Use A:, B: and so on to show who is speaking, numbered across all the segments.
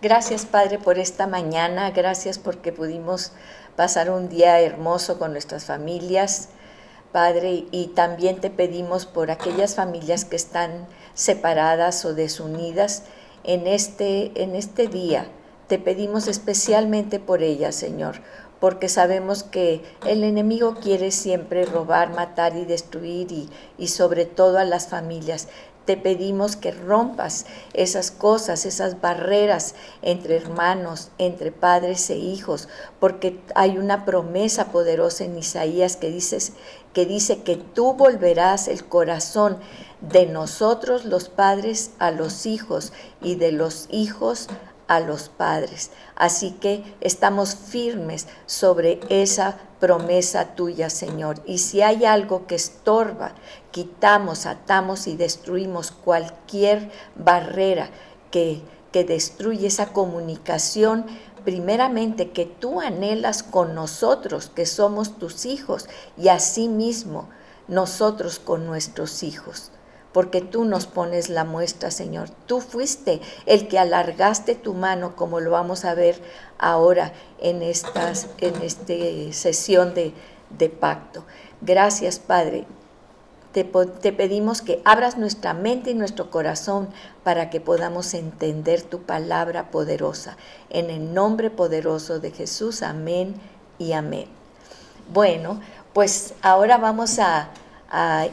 A: Gracias, Padre, por esta mañana. Gracias porque pudimos pasar un día hermoso con nuestras familias, Padre, y también te pedimos por aquellas familias que están separadas o desunidas en este día. Te pedimos especialmente por ellas, Señor, porque sabemos que el enemigo quiere siempre robar, matar y destruir y sobre todo a las familias. Te pedimos que rompas esas cosas, esas barreras entre hermanos, entre padres e hijos, porque hay una promesa poderosa en Isaías que dice que tú volverás el corazón de nosotros los padres a los hijos y de los hijos a los padres. Así que estamos firmes sobre esa promesa tuya, Señor. Y si hay algo que estorba, quitamos, atamos y destruimos cualquier barrera que destruye esa comunicación, primeramente que tú anhelas con nosotros, que somos tus hijos, y asimismo nosotros con nuestros hijos. Porque tú nos pones la muestra, Señor. Tú fuiste el que alargaste tu mano, como lo vamos a ver ahora en esta sesión de pacto. Gracias, Padre. Te pedimos que abras nuestra mente y nuestro corazón para que podamos entender tu palabra poderosa. En el nombre poderoso de Jesús, amén y amén. Bueno, pues ahora vamos a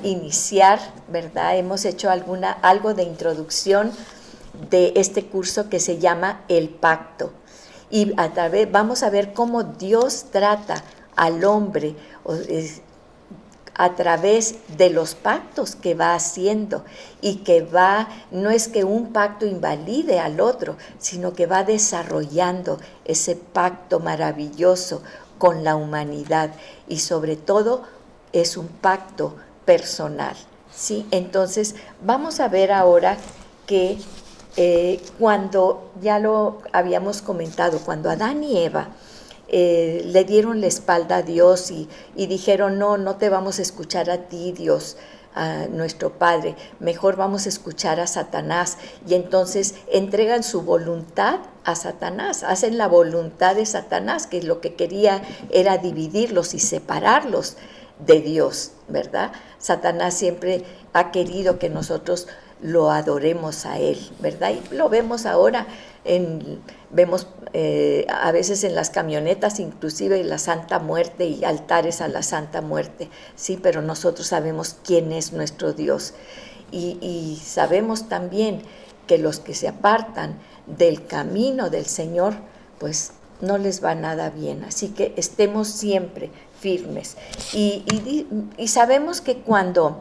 A: iniciar, ¿verdad? Hemos hecho algo de introducción de este curso que se llama El Pacto. Y vamos a ver cómo Dios trata al hombre a través de los pactos que va haciendo y no es que un pacto invalide al otro, sino que va desarrollando ese pacto maravilloso con la humanidad y sobre todo es un pacto personal, ¿sí? Entonces vamos a ver ahora que cuando ya lo habíamos comentado, cuando Adán y Eva le dieron la espalda a Dios y dijeron, no te vamos a escuchar a ti, Dios, a nuestro Padre, mejor vamos a escuchar a Satanás, y entonces entregan su voluntad a Satanás, hacen la voluntad de Satanás, que lo que quería era dividirlos y separarlos de Dios, ¿verdad? Satanás siempre ha querido que nosotros lo adoremos a Él, ¿verdad? Y lo vemos ahora, vemos a veces en las camionetas inclusive la Santa Muerte y altares a la Santa Muerte, sí, pero nosotros sabemos quién es nuestro Dios y sabemos también que los que se apartan del camino del Señor, pues no les va nada bien, así que estemos siempre firmes y sabemos que cuando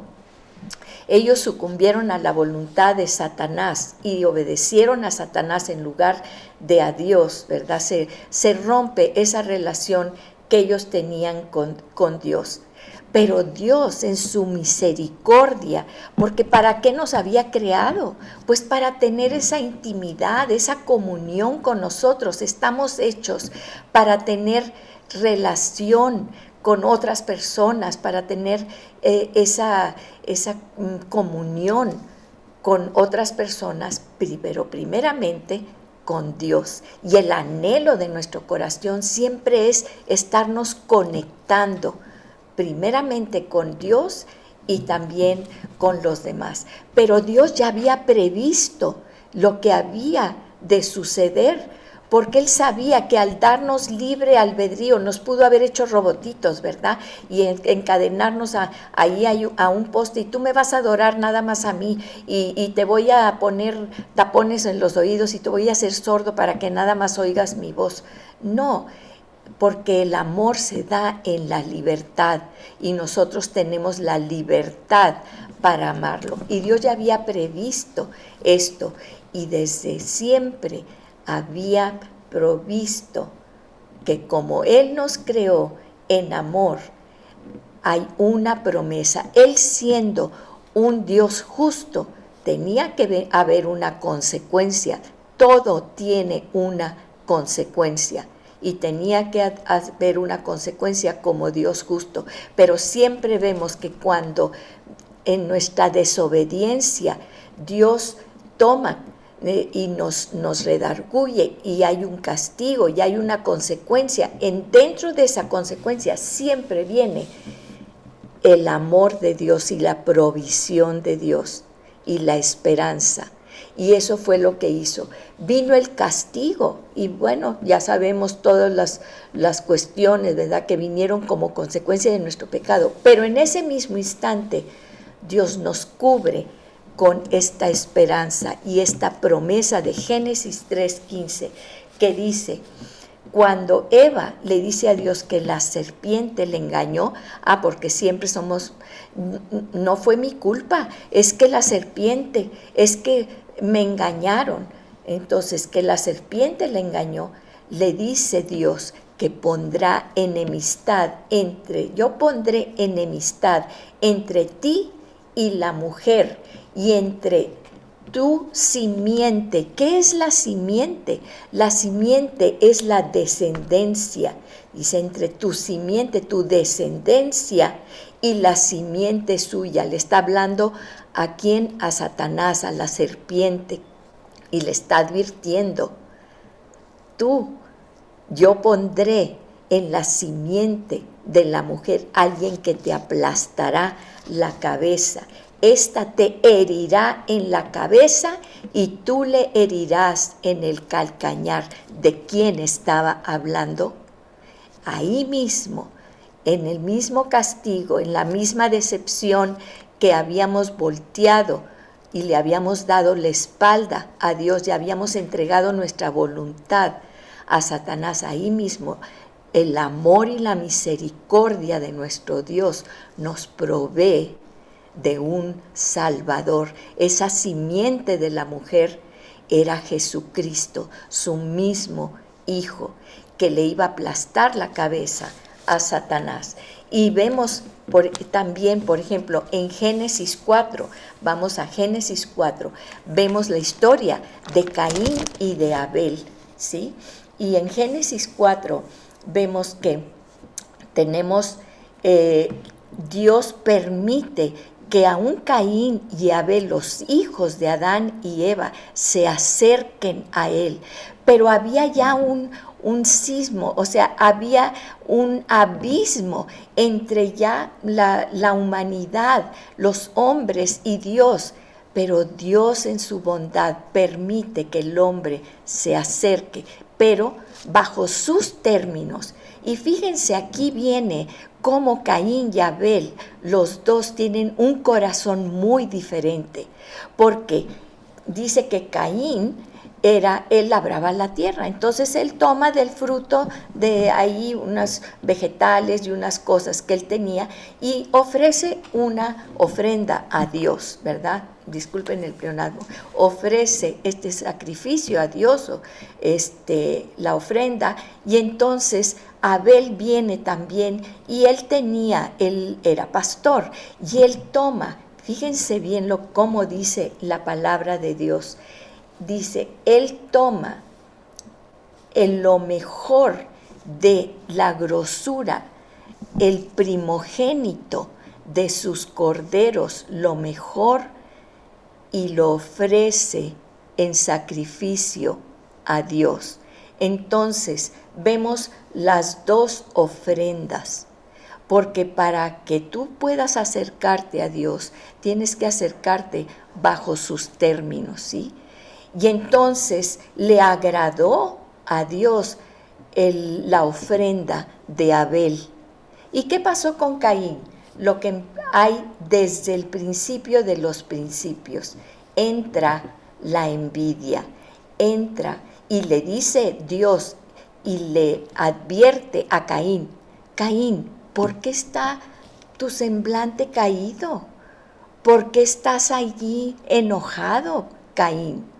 A: ellos sucumbieron a la voluntad de Satanás y obedecieron a Satanás en lugar de a Dios, ¿verdad? Se rompe esa relación que ellos tenían con Dios. Pero Dios en su misericordia, porque ¿para qué nos había creado? Pues para tener esa intimidad, esa comunión con nosotros. Estamos hechos para tener relación con otras personas, para tener esa comunión con otras personas, pero primeramente con Dios. Y el anhelo de nuestro corazón siempre es estarnos conectando primeramente con Dios y también con los demás. Pero Dios ya había previsto lo que había de suceder, porque Él sabía que al darnos libre albedrío nos pudo haber hecho robotitos, ¿verdad? Y encadenarnos ahí a un poste, y tú me vas a adorar nada más a mí, y te voy a poner tapones en los oídos y te voy a hacer sordo para que nada más oigas mi voz. No, porque el amor se da en la libertad y nosotros tenemos la libertad para amarlo. Y Dios ya había previsto esto y desde siempre había provisto que como Él nos creó en amor, hay una promesa. Él siendo un Dios justo, tenía que haber una consecuencia. Todo tiene una consecuencia. Y tenía que haber una consecuencia como Dios justo. Pero siempre vemos que cuando en nuestra desobediencia Dios toma y nos redarguye, y hay un castigo, y hay una consecuencia. Dentro de esa consecuencia siempre viene el amor de Dios y la provisión de Dios y la esperanza. Y eso fue lo que hizo. Vino el castigo, y bueno, ya sabemos todas las cuestiones, ¿verdad?, que vinieron como consecuencia de nuestro pecado. Pero en ese mismo instante, Dios nos cubre con esta esperanza y esta promesa de Génesis 3:15, que dice: cuando Eva le dice a Dios que la serpiente le engañó, porque siempre no fue mi culpa, es que la serpiente, es que me engañaron. Entonces, que la serpiente le engañó, le dice Dios que yo pondré enemistad entre ti y la mujer, y entre tu simiente. ¿Qué es la simiente? La simiente es la descendencia. Dice: entre tu simiente, tu descendencia, y la simiente suya. Le está hablando a quién, a Satanás, a la serpiente, y le está advirtiendo: yo pondré en la simiente de la mujer alguien que te aplastará la cabeza. Esta te herirá en la cabeza y tú le herirás en el calcañar. ¿De quién estaba hablando? Ahí mismo, en el mismo castigo, en la misma decepción que habíamos volteado y le habíamos dado la espalda a Dios y habíamos entregado nuestra voluntad a Satanás, ahí mismo el amor y la misericordia de nuestro Dios nos provee de un Salvador. Esa simiente de la mujer era Jesucristo, su mismo Hijo, que le iba a aplastar la cabeza a Satanás. Y vemos también, por ejemplo, en Génesis 4, vamos a Génesis 4, vemos la historia de Caín y de Abel, ¿sí? Y en Génesis 4 vemos que tenemos, Dios permite que aún Caín y Abel, los hijos de Adán y Eva, se acerquen a él. Pero había ya un sismo, o sea, había un abismo entre ya la humanidad, los hombres y Dios. Pero Dios en su bondad permite que el hombre se acerque, pero bajo sus términos. Y fíjense, aquí viene cómo Caín y Abel, los dos tienen un corazón muy diferente, porque dice que Caín él labraba la tierra, entonces él toma del fruto de ahí unas vegetales y unas cosas que él tenía y ofrece una ofrenda a Dios, ¿verdad? Disculpen el pleonasmo, ofrece este sacrificio a Dios, la ofrenda, y entonces Abel viene también, y él era pastor, y él toma, fíjense bien cómo dice la palabra de Dios. Dice, él toma lo mejor de la grosura, el primogénito de sus corderos, lo mejor, y lo ofrece en sacrificio a Dios. Entonces, vemos las dos ofrendas, porque para que tú puedas acercarte a Dios, tienes que acercarte bajo sus términos, ¿sí? Y entonces le agradó a Dios la ofrenda de Abel. ¿Y qué pasó con Caín? Lo que hay desde el principio de los principios. Entra la envidia, entra y le dice Dios y le advierte a Caín: Caín, ¿por qué está tu semblante caído? ¿Por qué estás allí enojado, Caín?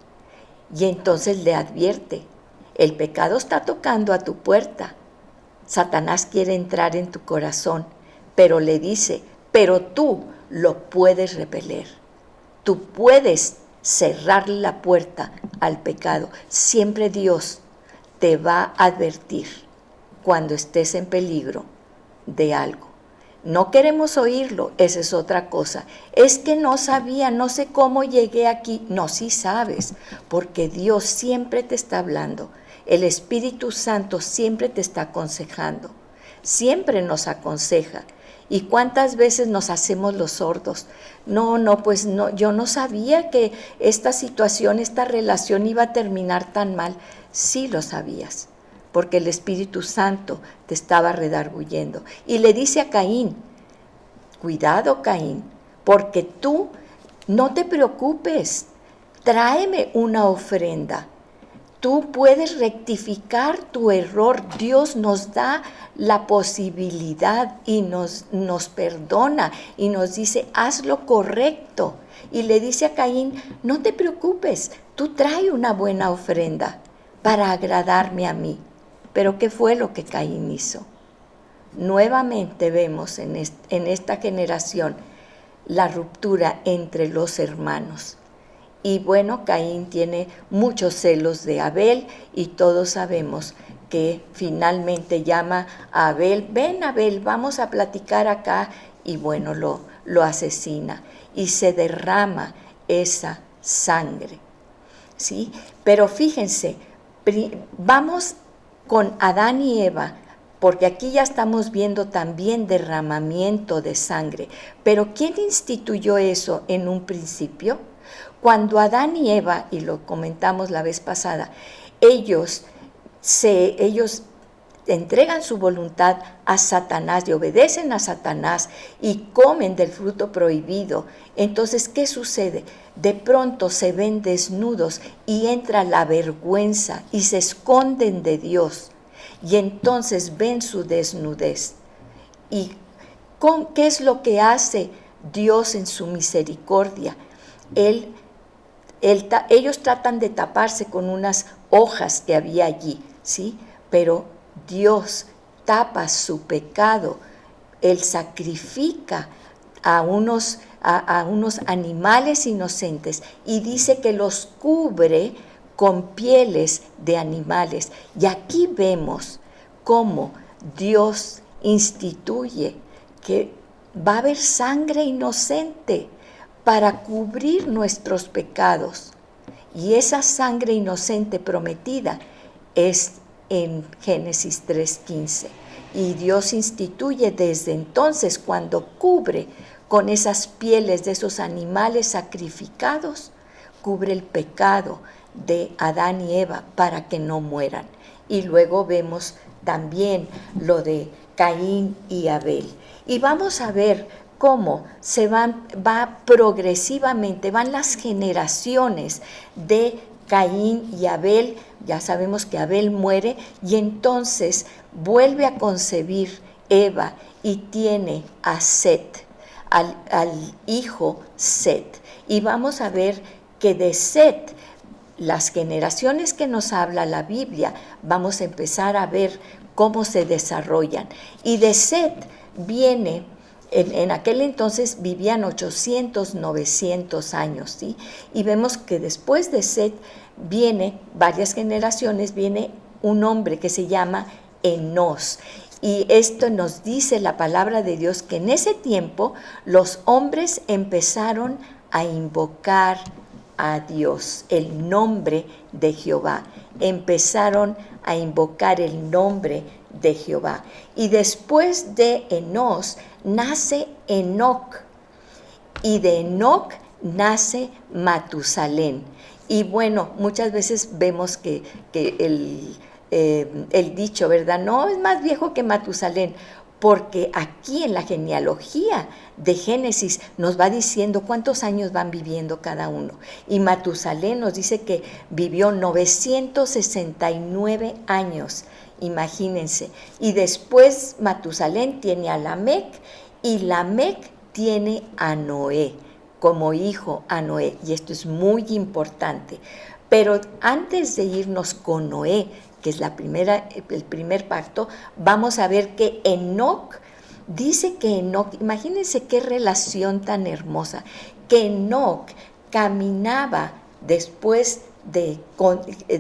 A: Y entonces le advierte: el pecado está tocando a tu puerta. Satanás quiere entrar en tu corazón, pero le dice: pero tú lo puedes repeler. Tú puedes cerrar la puerta al pecado. Siempre Dios te va a advertir cuando estés en peligro de algo. No queremos oírlo, esa es otra cosa. Es que no sabía, no sé cómo llegué aquí. No, sí sabes, porque Dios siempre te está hablando. El Espíritu Santo siempre te está aconsejando, siempre nos aconseja. ¿Y cuántas veces nos hacemos los sordos? No, pues no, yo no sabía que esta situación, esta relación iba a terminar tan mal. Sí lo sabías, porque el Espíritu Santo te estaba redarguyendo. Y le dice a Caín, cuidado Caín, porque tú no te preocupes, tráeme una ofrenda. Tú puedes rectificar tu error. Dios nos da la posibilidad y nos perdona y nos dice, haz lo correcto. Y le dice a Caín, no te preocupes, tú trae una buena ofrenda para agradarme a mí. Pero ¿qué fue lo que Caín hizo? Nuevamente vemos en esta generación la ruptura entre los hermanos. Y bueno, Caín tiene muchos celos de Abel y todos sabemos que finalmente llama a Abel, ven Abel, vamos a platicar acá, y bueno, lo asesina y se derrama esa sangre, ¿sí? Pero fíjense, vamos con Adán y Eva, porque aquí ya estamos viendo también derramamiento de sangre. Pero ¿quién instituyó eso en un principio? Cuando Adán y Eva, y lo comentamos la vez pasada, ellos entregan su voluntad a Satanás y obedecen a Satanás y comen del fruto prohibido. Entonces, ¿qué sucede? De pronto se ven desnudos y entra la vergüenza y se esconden de Dios. Y entonces ven su desnudez. ¿Y qué es lo que hace Dios en su misericordia? Ellos tratan de taparse con unas hojas que había allí, ¿sí? Pero Dios tapa su pecado. Él sacrifica a unos animales inocentes y dice que los cubre con pieles de animales. Y aquí vemos cómo Dios instituye que va a haber sangre inocente para cubrir nuestros pecados. Y esa sangre inocente prometida es en Génesis 3:15. Y Dios instituye desde entonces, cuando cubre con esas pieles de esos animales sacrificados, cubre el pecado de Adán y Eva para que no mueran. Y luego vemos también lo de Caín y Abel. Y vamos a ver cómo va progresivamente, van las generaciones de Caín y Abel. Ya sabemos que Abel muere y entonces vuelve a concebir Eva y tiene a Set, al hijo Set. Y vamos a ver que de Set, las generaciones que nos habla la Biblia, vamos a empezar a ver cómo se desarrollan. Y de Set viene, en aquel entonces vivían 800, 900 años, ¿sí? Y vemos que después de Set viene, varias generaciones, viene un hombre que se llama Enós. Y esto nos dice la palabra de Dios, que en ese tiempo los hombres empezaron a invocar a Dios, el nombre de Jehová. Empezaron a invocar el nombre de Jehová. Y después de Enós nace Enoc, y de Enoc nace Matusalén. Y bueno, muchas veces vemos que el dicho, ¿verdad? No, es más viejo que Matusalén, porque aquí en la genealogía de Génesis nos va diciendo cuántos años van viviendo cada uno. Y Matusalén nos dice que vivió 969 años, imagínense. Y después Matusalén tiene a Lamec, y Lamec tiene a Noé, como hijo a Noé. Y esto es muy importante. Pero antes de irnos con Noé, que es el primer pacto, vamos a ver que Enoc, dice que Enoc, imagínense qué relación tan hermosa, que Enoc caminaba después de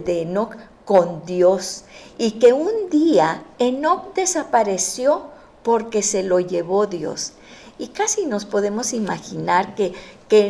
A: Enoc con Dios, y que un día Enoc desapareció porque se lo llevó Dios. Y casi nos podemos imaginar que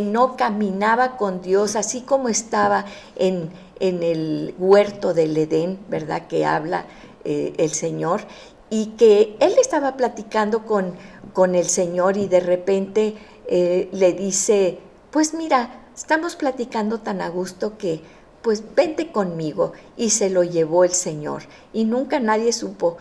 A: no caminaba con Dios así como estaba en el huerto del Edén, ¿verdad? Que habla el Señor, y que él estaba platicando con el Señor y de repente le dice, pues mira, estamos platicando tan a gusto que pues vente conmigo, y se lo llevó el Señor. Y nunca nadie supo,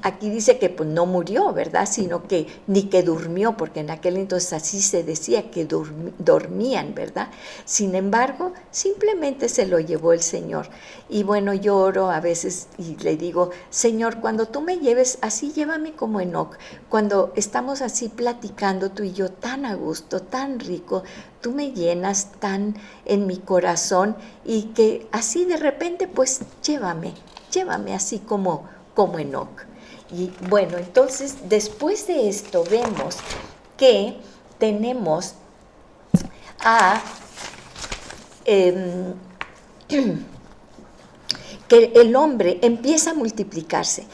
A: aquí dice que pues no murió, ¿verdad? Sino que ni que durmió, porque en aquel entonces así se decía que dormían, ¿verdad? Sin embargo, simplemente se lo llevó el Señor. Y bueno, yo oro a veces y le digo, Señor, cuando tú me lleves así, llévame como Enoc. Cuando estamos así platicando tú y yo tan a gusto, tan rico, tú me llenas tan en mi corazón, y que así de repente pues llévame así como Enoc. Y bueno, entonces después de esto vemos que tenemos a que el hombre empieza a multiplicarse.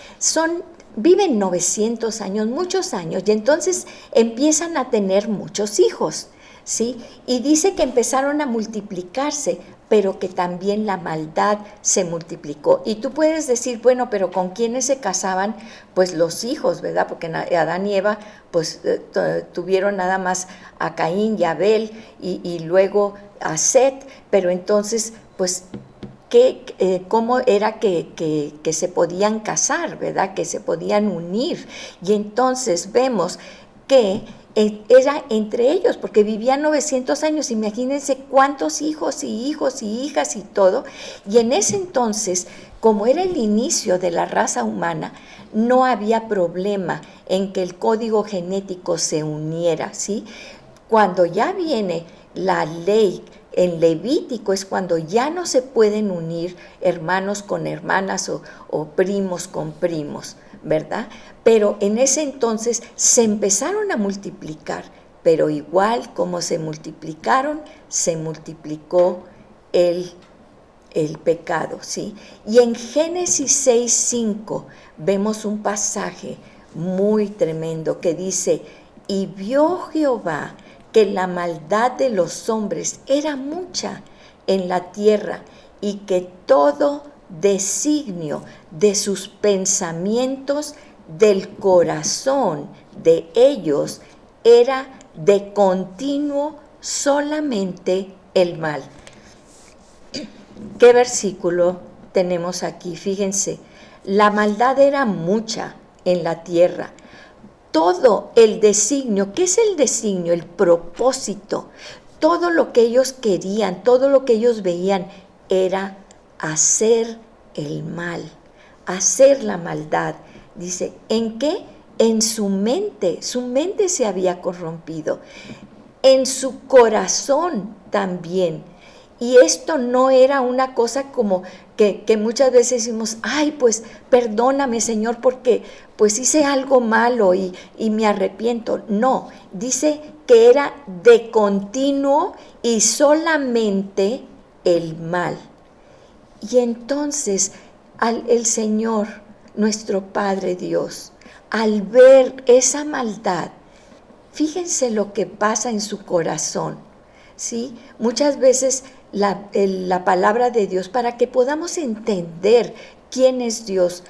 A: Viven 900 años, muchos años, y entonces empiezan a tener muchos hijos, ¿sí? Y dice que empezaron a multiplicarse, pero que también la maldad se multiplicó. Y tú puedes decir, bueno, pero ¿con quiénes se casaban? Pues los hijos, ¿verdad? Porque Adán y Eva pues tuvieron nada más a Caín y a Abel, y luego a Set, pero entonces pues cómo era que se podían casar, ¿verdad? Que se podían unir. Y entonces vemos que era entre ellos, porque vivían 900 años, imagínense cuántos hijos y hijas y todo. Y en ese entonces, como era el inicio de la raza humana, no había problema en que el código genético se uniera, ¿sí? Cuando ya viene la ley en Levítico es cuando ya no se pueden unir hermanos con hermanas o primos con primos, ¿verdad? Pero en ese entonces se empezaron a multiplicar, pero igual como se multiplicaron, se multiplicó el pecado, ¿sí? Y en Génesis 6:5 vemos un pasaje muy tremendo que dice, y vio Jehová que la maldad de los hombres era mucha en la tierra, y que todo designio de sus pensamientos del corazón de ellos era de continuo solamente el mal. ¿Qué versículo tenemos aquí? Fíjense, la maldad era mucha en la tierra. Todo el designio, ¿qué es el designio? El propósito. Todo lo que ellos querían, todo lo que ellos veían era hacer el mal, hacer la maldad. Dice, ¿en qué? En su mente se había corrompido, en su corazón también. Y esto no era una cosa como que muchas veces decimos, ay, pues perdóname, Señor, porque pues hice algo malo y me arrepiento. No, dice que era de continuo y solamente el mal. Y entonces el Señor, nuestro Padre Dios, al ver esa maldad, fíjense lo que pasa en su corazón, ¿sí? Muchas veces la palabra de Dios, para que podamos entender quién es Dios,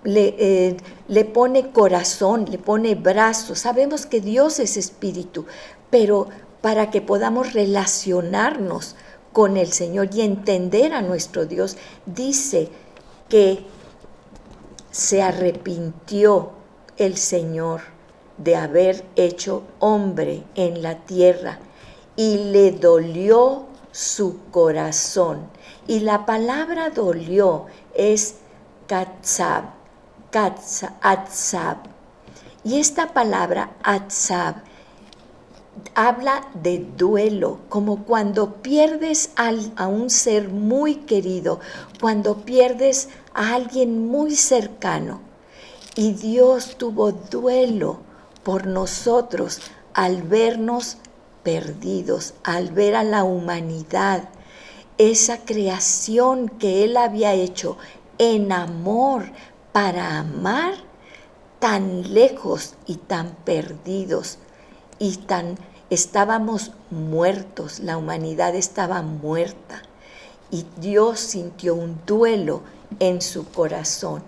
A: le pone corazón, le pone brazos. Sabemos que Dios es espíritu, pero para que podamos relacionarnos con el Señor y entender a nuestro Dios, dice que se arrepintió el Señor de haber hecho hombre en la tierra, y le dolió su corazón. Y la palabra dolió es katzab, atzab. Y esta palabra atzab habla de duelo, como cuando pierdes a un ser muy querido, cuando pierdes a alguien muy cercano. Y Dios tuvo duelo por nosotros al vernos perdidos, al ver a la humanidad, esa creación que Él había hecho en amor para amar, tan lejos y tan perdidos y estábamos muertos, la humanidad estaba muerta y Dios sintió un duelo en su corazón.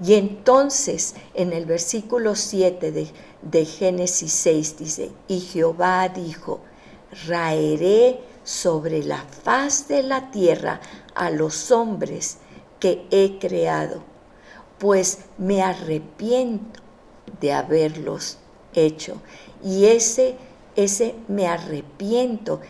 A: Y entonces en el versículo 7 de Génesis 6 dice, y Jehová dijo, raeré sobre la faz de la tierra a los hombres que he creado, pues me arrepiento de haberlos hecho. Y ese me arrepiento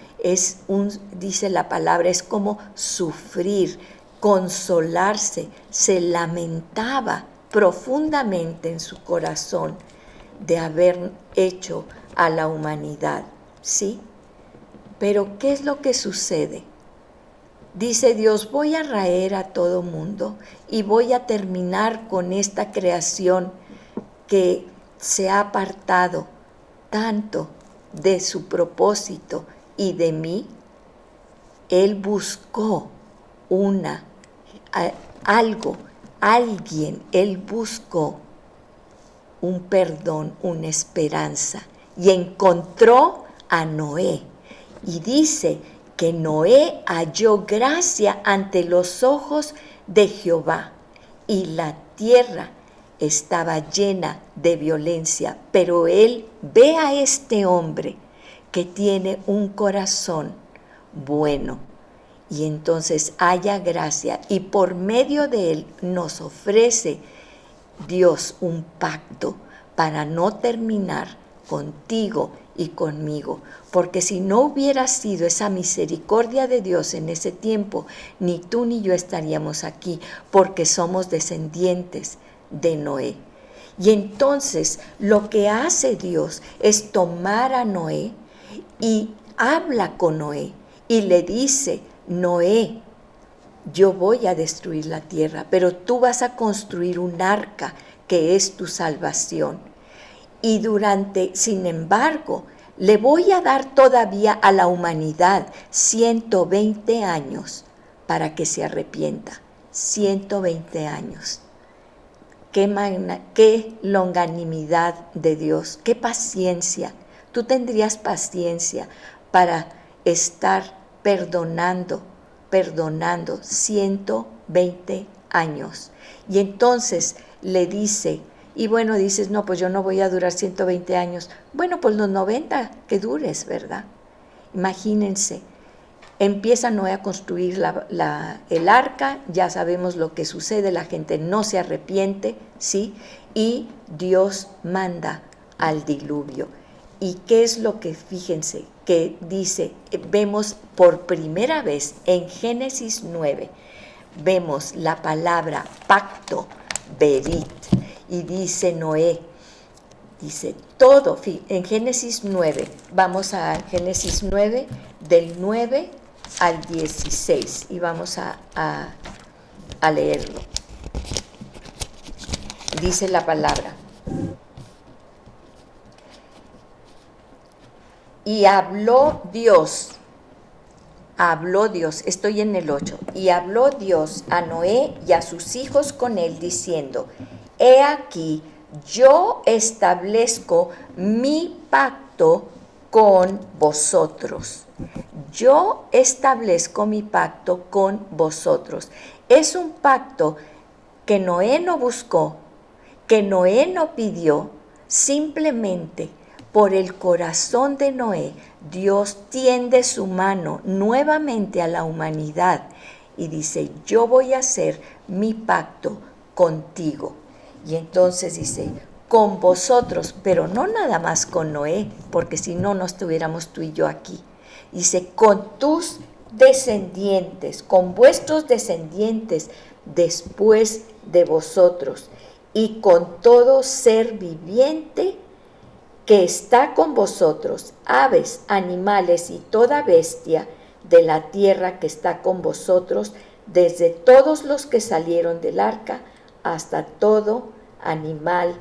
A: dice la palabra, es como sufrir, consolarse, se lamentaba profundamente en su corazón de haber hecho a la humanidad, ¿sí? Pero ¿qué es lo que sucede? Dice Dios, voy a raer a todo mundo y voy a terminar con esta creación que se ha apartado tanto de su propósito y de mí. Él buscó Él buscó un perdón, una esperanza, y encontró a Noé. Y dice que Noé halló gracia ante los ojos de Jehová, y la tierra estaba llena de violencia. Pero él ve a este hombre que tiene un corazón bueno, y entonces haya gracia, y por medio de él nos ofrece Dios un pacto para no terminar contigo y conmigo, porque si no hubiera sido esa misericordia de Dios en ese tiempo, ni tú ni yo estaríamos aquí, porque somos descendientes de Noé. Y entonces lo que hace Dios es tomar a Noé y habla con Noé y le dice, Noé, yo voy a destruir la tierra, pero tú vas a construir un arca que es tu salvación. Y sin embargo, le voy a dar todavía a la humanidad 120 años para que se arrepienta. 120 años. Qué longanimidad de Dios, qué paciencia. Tú tendrías paciencia para estar perdonando 120 años. Y entonces le dice, y bueno, dices, no, pues yo no voy a durar 120 años. Bueno, pues los 90 que dures, ¿verdad? Imagínense, empieza Noé a construir el arca, ya sabemos lo que sucede, la gente no se arrepiente, ¿sí? Y Dios manda al diluvio. ¿Y qué es lo que, fíjense, que dice, vemos por primera vez en Génesis 9, vemos la palabra pacto, berit, y dice Noé, dice todo, en Génesis 9, vamos a Génesis 9, del 9 al 16, y vamos a leerlo. Dice la palabra. Y habló Dios, estoy en el 8, y habló Dios a Noé y a sus hijos con él, diciendo, he aquí, yo establezco mi pacto con vosotros. Yo establezco mi pacto con vosotros. Es un pacto que Noé no buscó, que Noé no pidió, simplemente por el corazón de Noé, Dios tiende su mano nuevamente a la humanidad y dice, yo voy a hacer mi pacto contigo. Y entonces dice, con vosotros, pero no nada más con Noé, porque si no, no estuviéramos tú y yo aquí. Dice, con tus descendientes, con vuestros descendientes después de vosotros, y con todo ser viviente que está con vosotros, aves, animales y toda bestia de la tierra que está con vosotros, desde todos los que salieron del arca hasta todo animal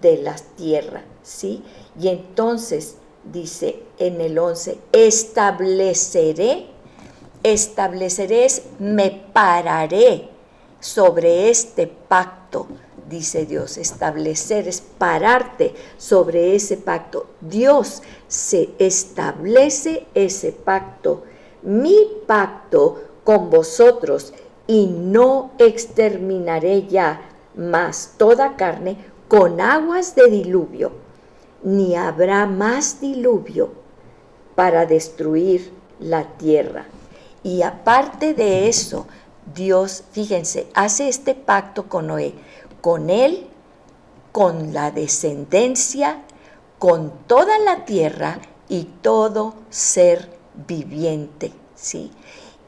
A: de la tierra, ¿sí? Y entonces dice en el 11, estableceré es me pararé sobre este pacto dice Dios. Establecer es pararte sobre ese pacto. Dios se establece ese pacto. Mi pacto con vosotros, y no exterminaré ya más toda carne con aguas de diluvio, ni habrá más diluvio para destruir la tierra. Y aparte de eso, Dios, fíjense, hace este pacto con Noé, con él, con la descendencia, con toda la tierra y todo ser viviente, ¿sí?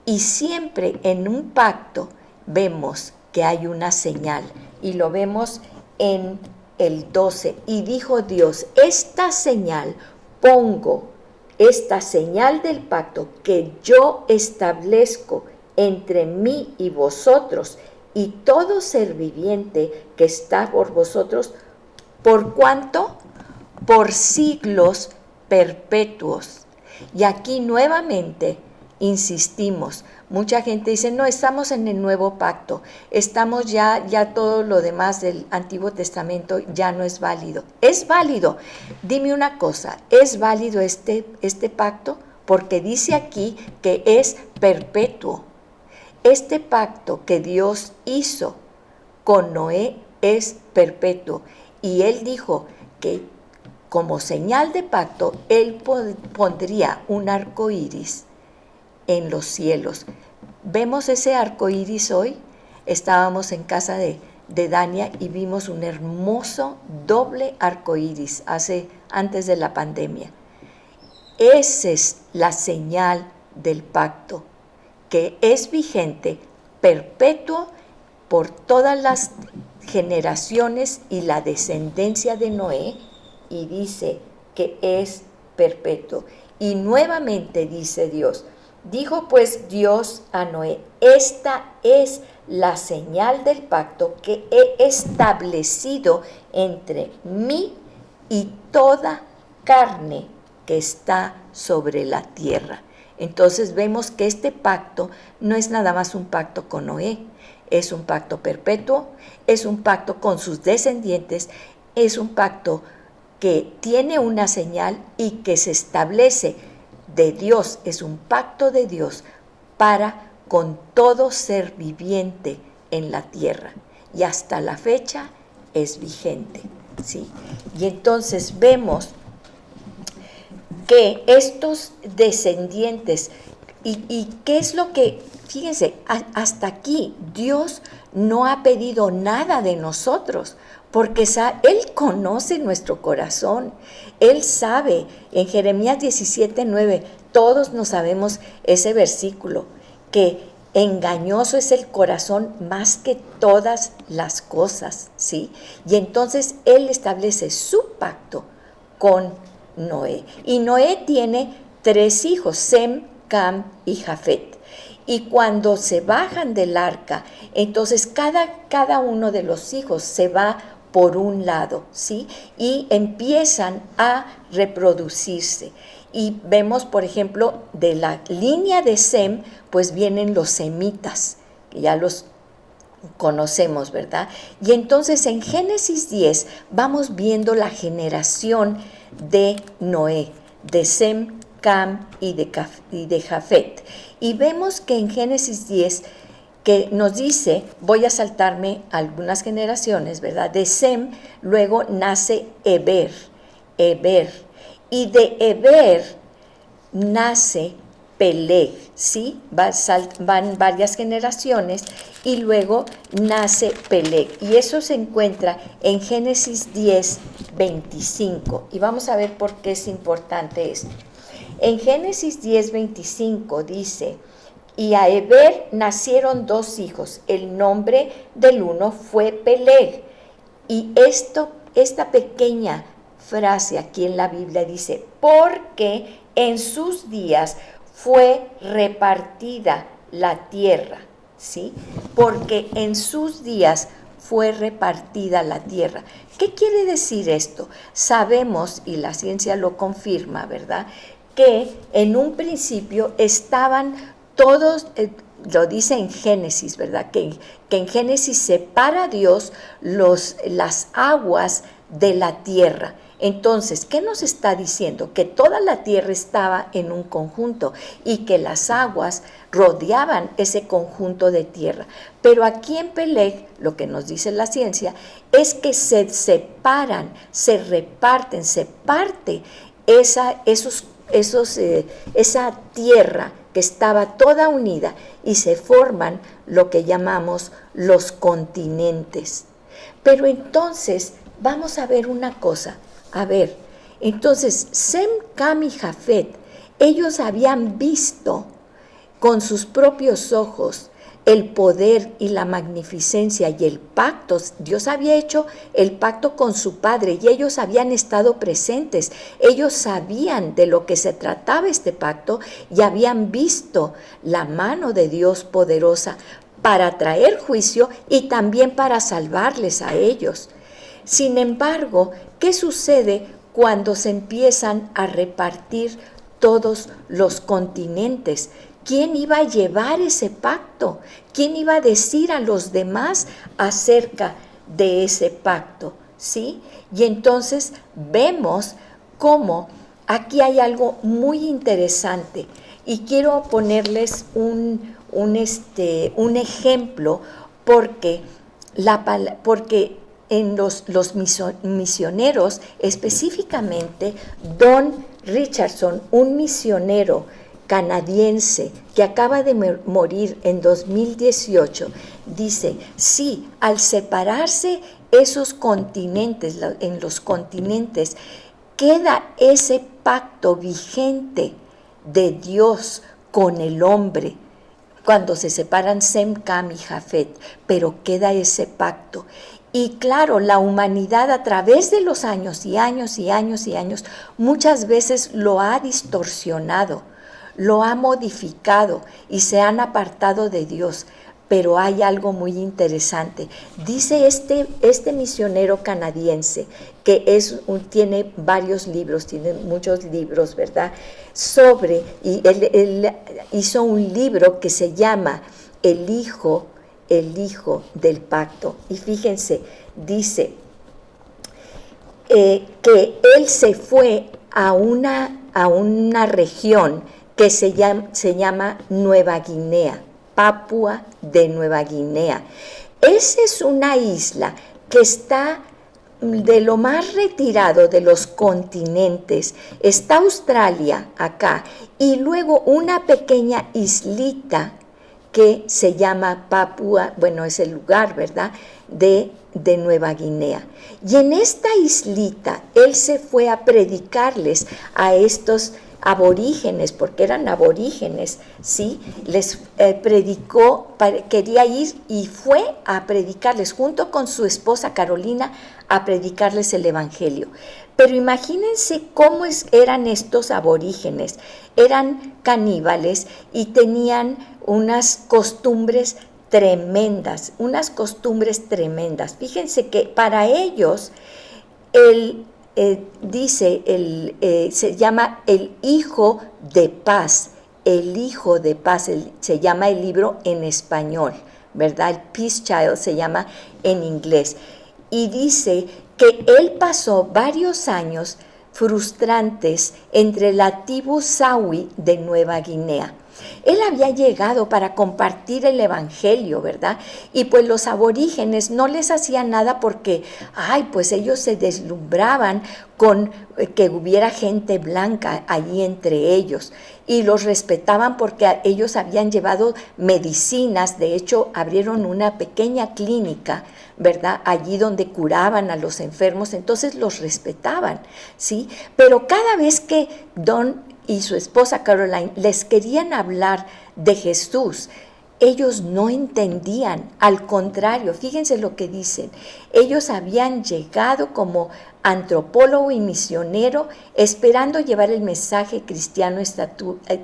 A: Y siempre en un pacto vemos que hay una señal, y lo vemos en el 12. Y dijo Dios, esta señal pongo, esta señal del pacto que yo establezco entre mí y vosotros y todo ser viviente que está por vosotros, ¿por cuánto? Por siglos perpetuos. Y aquí nuevamente insistimos, mucha gente dice, no, estamos en el nuevo pacto, estamos ya todo lo demás del Antiguo Testamento ya no es válido. Es válido. Dime una cosa, ¿es válido este pacto? Porque dice aquí que es perpetuo. Este pacto que Dios hizo con Noé es perpetuo. Y él dijo que como señal de pacto, él pondría un arco iris en los cielos. ¿Vemos ese arco iris hoy? Estábamos en casa de Dania y vimos un hermoso doble arco iris antes de la pandemia. Esa es la señal del pacto, que es vigente, perpetuo, por todas las generaciones y la descendencia de Noé, y dice que es perpetuo. Y nuevamente dice Dios, dijo pues Dios a Noé, esta es la señal del pacto que he establecido entre mí y toda carne que está sobre la tierra. Entonces vemos que este pacto no es nada más un pacto con Noé, es un pacto perpetuo, es un pacto con sus descendientes, es un pacto que tiene una señal y que se establece de Dios, es un pacto de Dios para con todo ser viviente en la tierra. Y hasta la fecha es vigente, ¿sí? Y entonces vemos que estos descendientes, y qué es lo que, fíjense, hasta aquí Dios no ha pedido nada de nosotros, porque Él conoce nuestro corazón, Él sabe. En Jeremías 17:9, todos nos sabemos ese versículo, que engañoso es el corazón más que todas las cosas, ¿sí? Y entonces Él establece su pacto con Noé. Y Noé tiene 3 hijos, Sem, Cam y Jafet. Y cuando se bajan del arca, entonces cada uno de los hijos se va por un lado, ¿sí? Y empiezan a reproducirse. Y vemos, por ejemplo, de la línea de Sem, pues vienen los semitas, que ya los conocemos, ¿verdad? Y entonces en Génesis 10 vamos viendo la generación de Noé, de Sem, Cam y de Jafet. Y vemos que en Génesis 10 que nos dice, voy a saltarme algunas generaciones, ¿verdad? De Sem luego nace Eber, y de Eber nace Peleg, ¿sí? Van varias generaciones y luego nace Peleg. Y eso se encuentra en Génesis 10:25. Y vamos a ver por qué es importante esto. En Génesis 10:25 dice, y a Eber nacieron 2 hijos. El nombre del uno fue Peleg. Y esta pequeña frase aquí en la Biblia dice, porque en sus días fue repartida la tierra, ¿sí? Porque en sus días fue repartida la tierra. ¿Qué quiere decir esto? Sabemos, y la ciencia lo confirma, ¿verdad?, que en un principio estaban todos, lo dice en Génesis, ¿verdad? Que en Génesis separa Dios las aguas de la tierra. Entonces, ¿qué nos está diciendo? Que toda la tierra estaba en un conjunto y que las aguas rodeaban ese conjunto de tierra. Pero aquí en Peleg, lo que nos dice la ciencia, es que se separan, se reparten, se parte esa tierra que estaba toda unida y se forman lo que llamamos los continentes. Pero entonces, vamos a ver una cosa. A ver, entonces Sem, Cam y Jafet, ellos habían visto con sus propios ojos el poder y la magnificencia y el pacto. Dios había hecho el pacto con su padre y ellos habían estado presentes. Ellos sabían de lo que se trataba este pacto y habían visto la mano de Dios poderosa para traer juicio y también para salvarles a ellos. Sin embargo, ¿qué sucede cuando se empiezan a repartir todos los continentes? ¿Quién iba a llevar ese pacto? ¿Quién iba a decir a los demás acerca de ese pacto? ¿Sí? Y entonces vemos cómo aquí hay algo muy interesante y quiero ponerles un ejemplo porque en los misioneros, específicamente Don Richardson, un misionero canadiense que acaba de morir en 2018, dice, sí, al separarse esos continentes, en los continentes, queda ese pacto vigente de Dios con el hombre, cuando se separan Sem, Cam y Jafet, pero queda ese pacto. Y claro, la humanidad a través de los años y años y años y años, muchas veces lo ha distorsionado, lo ha modificado y se han apartado de Dios. Pero hay algo muy interesante. Dice este misionero canadiense, que tiene varios libros, tiene muchos libros, ¿verdad? Y él hizo un libro que se llama El Hijo del Pacto. Y fíjense, dice que él se fue a una región que se llama Nueva Guinea, Papúa de Nueva Guinea. Esa es una isla que está de lo más retirado de los continentes. Está Australia acá y luego una pequeña islita que se llama Papúa, bueno, es el lugar, ¿verdad?, de Nueva Guinea. Y en esta islita él se fue a predicarles a estos aborígenes, porque eran aborígenes, ¿sí? Les predicó, quería ir y fue a predicarles junto con su esposa Carolina a predicarles el evangelio. Pero imagínense cómo eran estos aborígenes. Eran caníbales y tenían unas costumbres tremendas, Fíjense que para ellos se llama el Hijo de Paz, se llama el libro en español, ¿verdad? El Peace Child se llama en inglés. Y dice que él pasó varios años frustrantes entre la tribu Sawi de Nueva Guinea. Él había llegado para compartir el evangelio, ¿verdad? Y pues los aborígenes no les hacían nada porque, pues ellos se deslumbraban con que hubiera gente blanca allí entre ellos y los respetaban porque ellos habían llevado medicinas. De hecho, abrieron una pequeña clínica, ¿verdad?, allí donde curaban a los enfermos, entonces los respetaban, ¿sí? Pero cada vez que Don y su esposa Caroline les querían hablar de Jesús, ellos no entendían. Al contrario, fíjense lo que dicen. Ellos habían llegado como antropólogo y misionero esperando llevar el mensaje cristiano a esta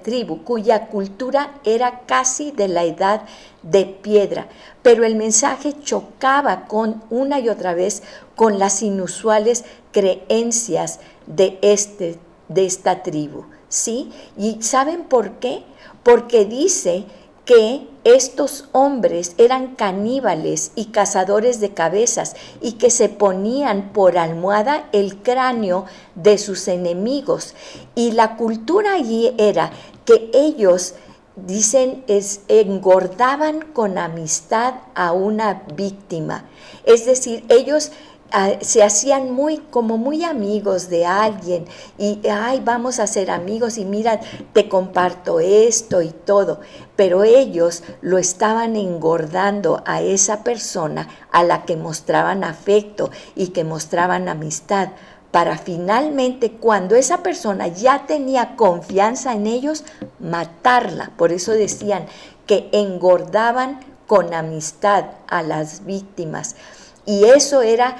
A: tribu, cuya cultura era casi de la edad de piedra, pero el mensaje chocaba una y otra vez con las inusuales creencias de esta tribu, ¿sí? ¿Y saben por qué? Porque dice que estos hombres eran caníbales y cazadores de cabezas y que se ponían por almohada el cráneo de sus enemigos. Y la cultura allí era que ellos, dicen, engordaban con amistad a una víctima. Es decir, ellos se hacían como muy amigos de alguien y ay, vamos a ser amigos y mira, te comparto esto y todo, pero ellos lo estaban engordando a esa persona a la que mostraban afecto y que mostraban amistad, para finalmente, cuando esa persona ya tenía confianza en ellos, matarla. Por eso decían que engordaban con amistad a las víctimas. Y eso era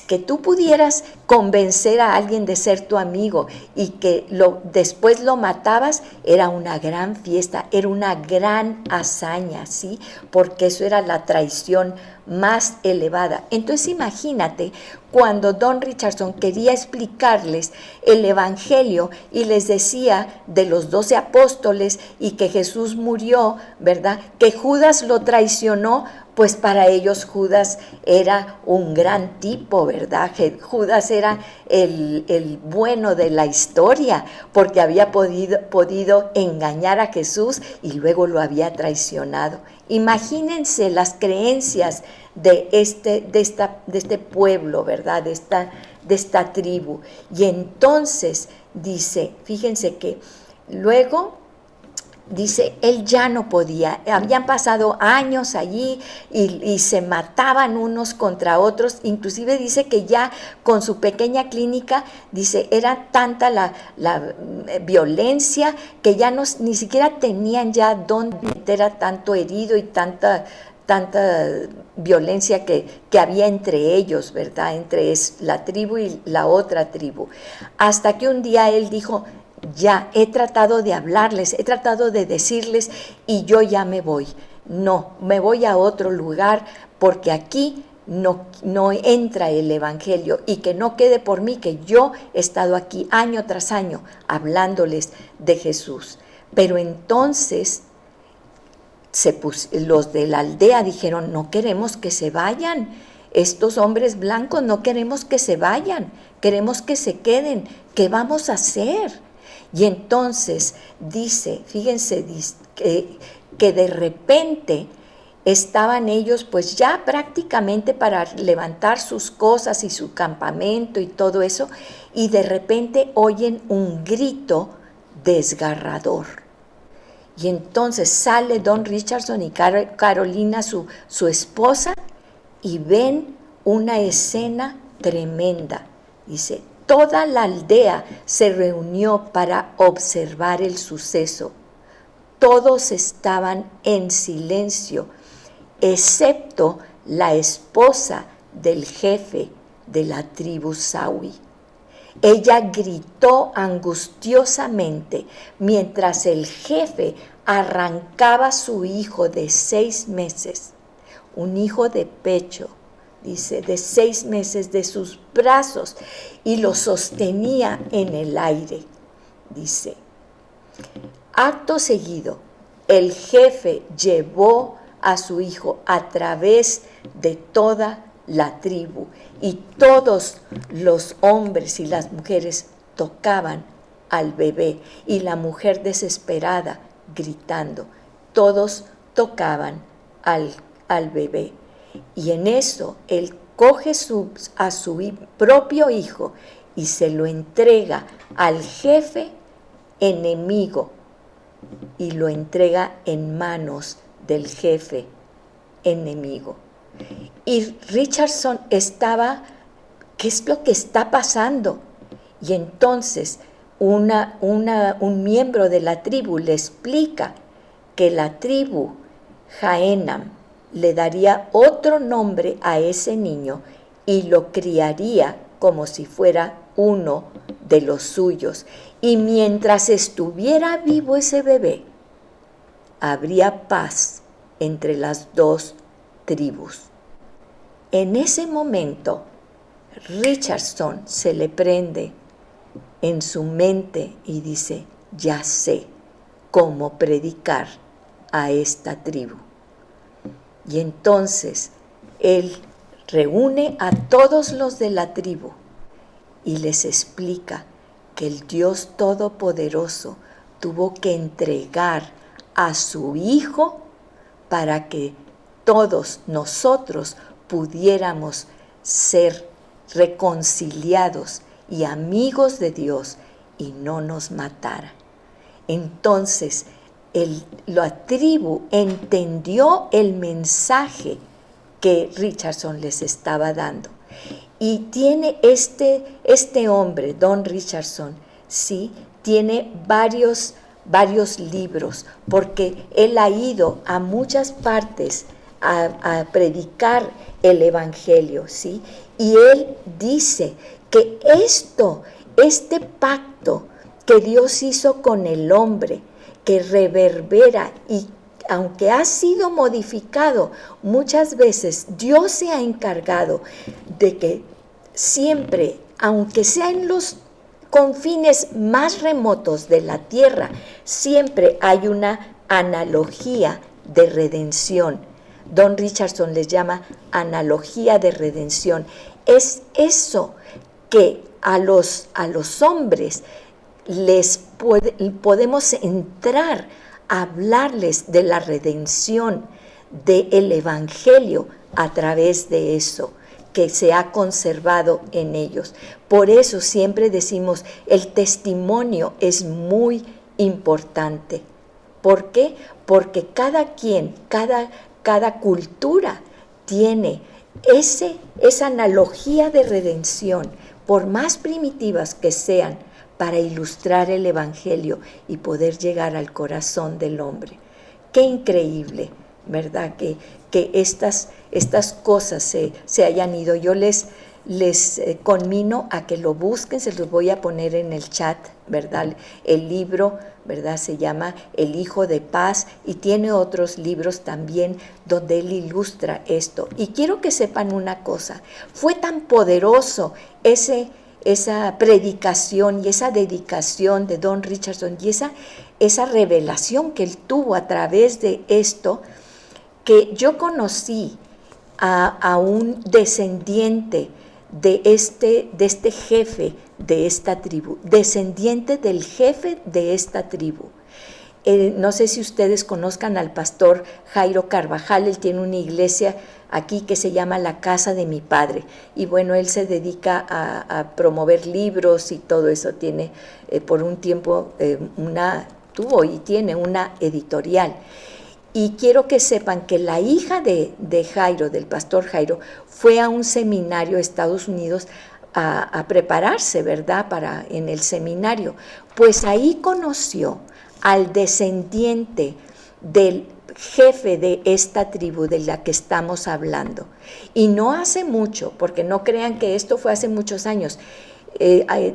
A: que tú pudieras convencer a alguien de ser tu amigo y que después lo matabas, era una gran fiesta, era una gran hazaña, ¿sí? Porque eso era la traición más elevada. Entonces imagínate cuando Don Richardson quería explicarles el Evangelio y les decía de los 12 apóstoles y que Jesús murió, ¿verdad? Que Judas lo traicionó. Pues para ellos Judas era un gran tipo, ¿verdad? Judas era el bueno de la historia, porque había podido engañar a Jesús y luego lo había traicionado. Imagínense las creencias de este pueblo, ¿verdad? De esta tribu. Y entonces dice, fíjense que luego dice, él ya no podía, habían pasado años allí y se mataban unos contra otros, inclusive dice que ya con su pequeña clínica, dice, era tanta la violencia que ya ni siquiera tenían ya dónde meter a tanto herido y tanta violencia que había entre ellos, ¿verdad? Entre la tribu y la otra tribu. Hasta que un día él dijo, ya he tratado de hablarles, he tratado de decirles y yo ya me voy. No, me voy a otro lugar porque aquí no entra el Evangelio y que no quede por mí que yo he estado aquí año tras año hablándoles de Jesús. Pero entonces los de la aldea dijeron, no queremos que se vayan, estos hombres blancos no queremos que se vayan, queremos que se queden, ¿qué vamos a hacer? Y entonces dice, fíjense, que de repente estaban ellos pues ya prácticamente para levantar sus cosas y su campamento y todo eso, y de repente oyen un grito desgarrador. Y entonces sale Don Richardson y Carolina, su esposa, y ven una escena tremenda. Dice, toda la aldea se reunió para observar el suceso. Todos estaban en silencio, excepto la esposa del jefe de la tribu Sawi. Ella gritó angustiosamente mientras el jefe arrancaba a su hijo de 6 meses, un hijo de pecho, dice, de 6 meses de sus brazos y lo sostenía en el aire. Dice, acto seguido, el jefe llevó a su hijo a través de toda la tribu y todos los hombres y las mujeres tocaban al bebé y la mujer desesperada gritando, todos tocaban al bebé. Y en eso él coge a su propio hijo y se lo entrega al jefe enemigo y lo entrega en manos del jefe enemigo. Y Richardson estaba, ¿qué es lo que está pasando? Y entonces un miembro de la tribu le explica que la tribu Jaenam le daría otro nombre a ese niño y lo criaría como si fuera uno de los suyos. Y mientras estuviera vivo ese bebé, habría paz entre las dos tribus. En ese momento, Richardson se le prende en su mente y dice, ya sé cómo predicar a esta tribu. Y entonces él reúne a todos los de la tribu y les explica que el Dios Todopoderoso tuvo que entregar a su Hijo para que todos nosotros pudiéramos ser reconciliados y amigos de Dios y no nos matara. Entonces, la tribu entendió el mensaje que Richardson les estaba dando. Y tiene este hombre, Don Richardson, ¿sí? Tiene varios libros, porque él ha ido a muchas partes a predicar el Evangelio, ¿sí? Y él dice que este pacto que Dios hizo con el hombre, que reverbera y aunque ha sido modificado, muchas veces Dios se ha encargado de que siempre, aunque sea en los confines más remotos de la tierra, siempre hay una analogía de redención. Don Richardson les llama analogía de redención. Es eso que a los hombres podemos entrar a hablarles de la redención, del Evangelio a través de eso que se ha conservado en ellos. Por eso siempre decimos, el testimonio es muy importante. ¿Por qué? Porque cada quien, cada cultura tiene esa analogía de redención, por más primitivas que sean, para ilustrar el Evangelio y poder llegar al corazón del hombre. Qué increíble, ¿verdad? Que estas cosas se hayan ido. Yo les conmino a que lo busquen, se los voy a poner en el chat, ¿verdad? El libro, ¿verdad? Se llama El Hijo de Paz y tiene otros libros también donde él ilustra esto. Y quiero que sepan una cosa, fue tan poderoso esa predicación y esa dedicación de Don Richardson y esa revelación que él tuvo a través de esto, que yo conocí a un descendiente de este jefe de esta tribu, descendiente del jefe de esta tribu. No sé si ustedes conozcan al pastor Jairo Carvajal, él tiene una iglesia aquí que se llama La Casa de mi Padre, y bueno, él se dedica a promover libros y todo eso, tiene por un tiempo tuvo y tiene una editorial. Y quiero que sepan que la hija de Jairo, del pastor Jairo, fue a un seminario a Estados Unidos a prepararse, ¿verdad?, en el seminario. Pues ahí conoció al descendiente del jefe de esta tribu de la que estamos hablando. Y no hace mucho, porque no crean que esto fue hace muchos años.